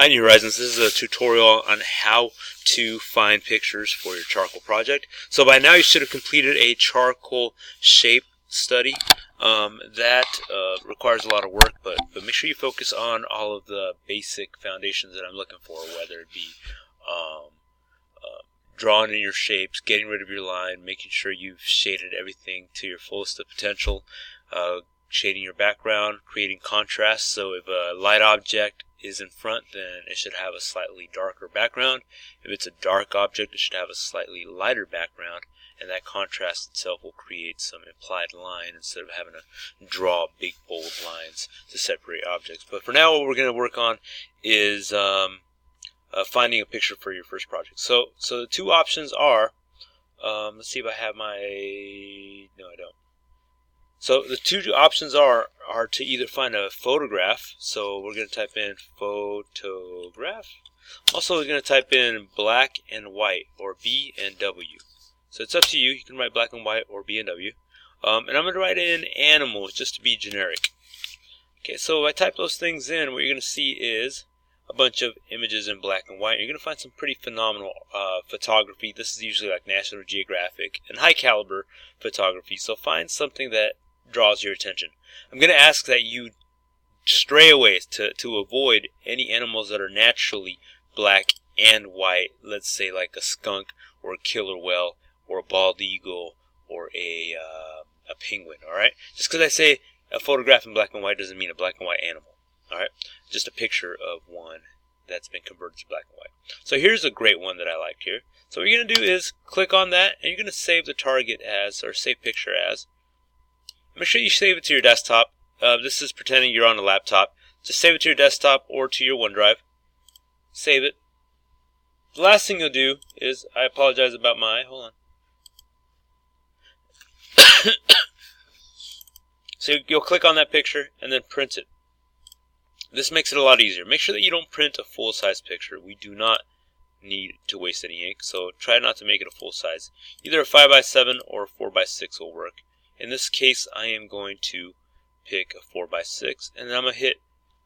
Hi New Horizons, this is a tutorial on how to find pictures for your charcoal project. So by now you should have completed a charcoal shape study. That requires a lot of work, but make sure you focus on all of the basic foundations that I'm looking for, whether it be drawing in your shapes, getting rid of your line, making sure you've shaded everything to your fullest of potential, shading your background, creating contrast. So if a light object is in front, then it should have a slightly darker background. If it's a dark object, it should have a slightly lighter background, and that contrast itself will create some implied line instead of having to draw big bold lines to separate objects. But for now, what we're going to work on is finding a picture for your first project. So the two options are, let's see if I have my, no I don't. So the two options are to either find a photograph. So we're going to type in photograph. Also we're going to type in black and white, or B and W. So it's up to you. You can write black and white or B and W. And I'm going to write in animals just to be generic. Okay, so if I type those things in, what you're going to see is a bunch of images in black and white. You're going to find some pretty phenomenal photography. This is usually like National Geographic and high caliber photography. So find something that draws your attention. I'm going to ask that you stray away to avoid any animals that are naturally black and white. Let's say like a skunk or a killer whale or a bald eagle or a penguin. All right. Just because I say a photograph in black and white doesn't mean a black and white animal. All right. Just a picture of one that's been converted to black and white. So here's a great one that I liked here. So what you're going to do is click on that, and you're going to save the target as, or save picture as. Make sure you save it to your desktop. This is pretending you're on a laptop. Just save it to your desktop or to your OneDrive. Save it. The last thing you'll do is, I apologize about my, hold on. So you'll click on that picture and then print it. This makes it a lot easier. Make sure that you don't print a full-size picture. We do not need to waste any ink, so try not to make it a full size. Either a 5x7 or a 4x6 will work. In this case, I am going to pick a 4x6, and then I'm going to hit,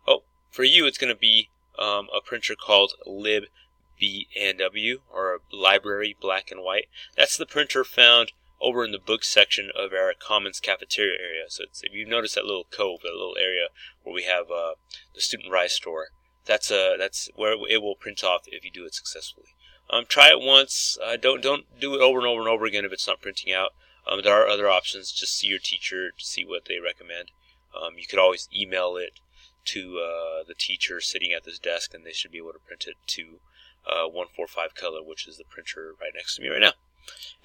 oh, for you it's going to be a printer called lib-b&w, or library black and white. That's the printer found over in the book section of our Commons cafeteria area. So it's, if you notice that little cove, that little area where we have the student rise store, that's where it will print off if you do it successfully. Try it once. Don't do it over and over and over again if it's not printing out. There are other options. Just see your teacher to see what they recommend. You could always email it to the teacher sitting at this desk, and they should be able to print it to 145 color, which is the printer right next to me right now.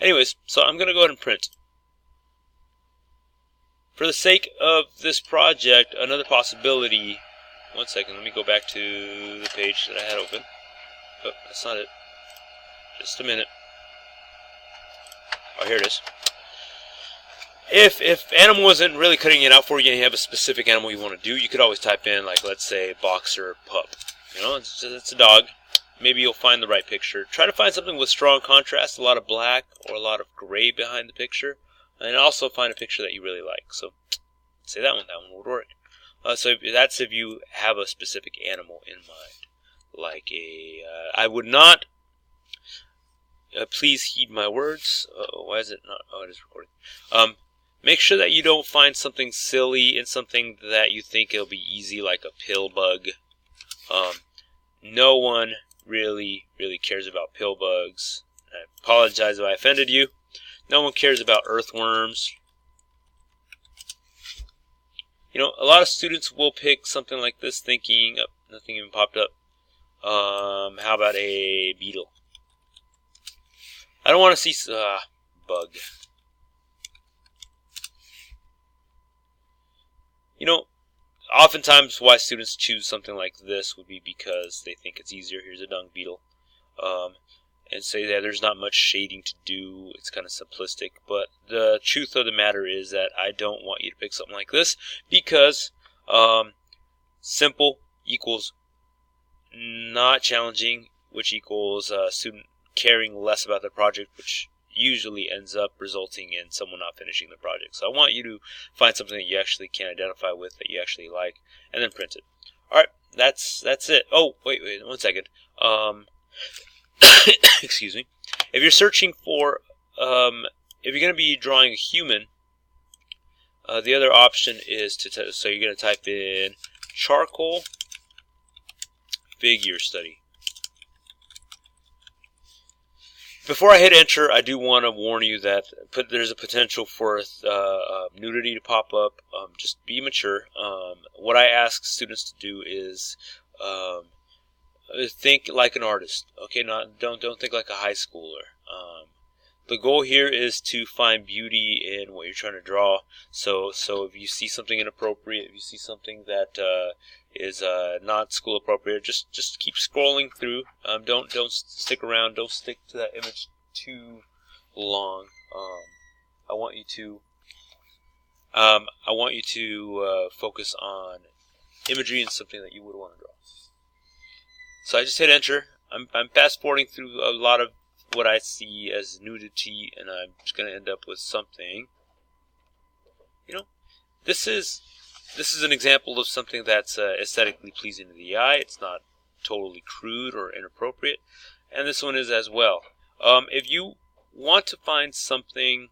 Anyways, so I'm going to go ahead and print. For the sake of this project, another possibility, one second, let me go back to the page that I had open. Oh, that's not it. Just a minute. Oh, here it is. If animal isn't really cutting it out for you and you have a specific animal you want to do, you could always type in, like, let's say, boxer pup. You know, it's a dog. Maybe you'll find the right picture. Try to find something with strong contrast, a lot of black or a lot of gray behind the picture, and also find a picture that you really like. So, say that one would work. So that's if you have a specific animal in mind, like a. I would not. Please heed my words. Why is it not? Oh, it is recording. Make sure that you don't find something silly and something that you think it'll be easy, like a pill bug. No one really cares about pill bugs. I apologize if I offended you. No one cares about earthworms. You know, a lot of students will pick something like this thinking, oh, nothing even popped up. How about a beetle? I don't want to see, bug. You know, oftentimes why students choose something like this would be because they think it's easier. Here's a dung beetle. And say that there's not much shading to do. It's kind of simplistic. But the truth of the matter is that I don't want you to pick something like this because simple equals not challenging, which equals student caring less about the project, which usually ends up resulting in someone not finishing the project. So I want you to find something that you actually can identify with, that you actually like, and then print it. Alright, that's it. Oh, wait, 1 second. Excuse me. If you're searching for, if you're going to be drawing a human, the other option is so you're going to type in charcoal figure study. Before I hit enter, I do want to warn you that there's a potential for nudity to pop up. Just be mature. What I ask students to do is think like an artist. Okay, don't think like a high schooler. The goal here is to find beauty in what you're trying to draw. So if you see something inappropriate, if you see something that is not school appropriate, just keep scrolling through. Don't stick around. Don't stick to that image too long. I want you to focus on imagery and something that you would want to draw. So I just hit enter. I'm fast forwarding through a lot of what I see as nudity, and I'm just going to end up with something. This is an example of something that's aesthetically pleasing to the eye. It's not totally crude or inappropriate, and this one is as well. If you want to find something,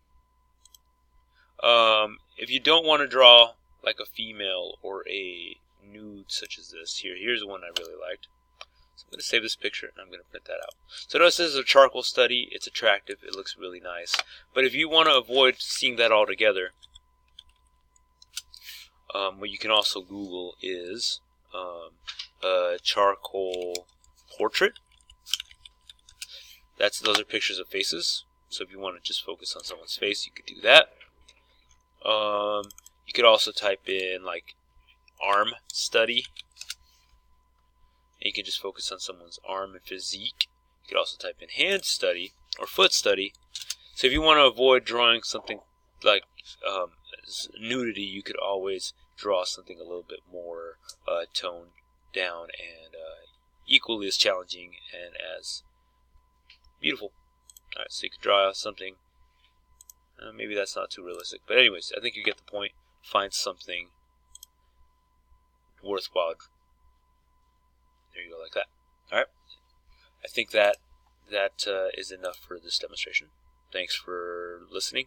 if you don't want to draw like a female or a nude such as this, here's one I really liked. So I'm going to save this picture and I'm going to print that out. So notice this is a charcoal study. It's attractive. It looks really nice. But if you want to avoid seeing that all together, what you can also Google is a charcoal portrait. Those are pictures of faces. So if you want to just focus on someone's face, you could do that. You could also type in like arm study. And you can just focus on someone's arm and physique. You could also type in hand study or foot study. So if you want to avoid drawing something like nudity, you could always draw something a little bit more toned down and equally as challenging and as beautiful. Alright, so you could draw something. Maybe that's not too realistic. But anyways, I think you get the point. Find something worthwhile. There you go, like that. Alright. I think that is enough for this demonstration. Thanks for listening.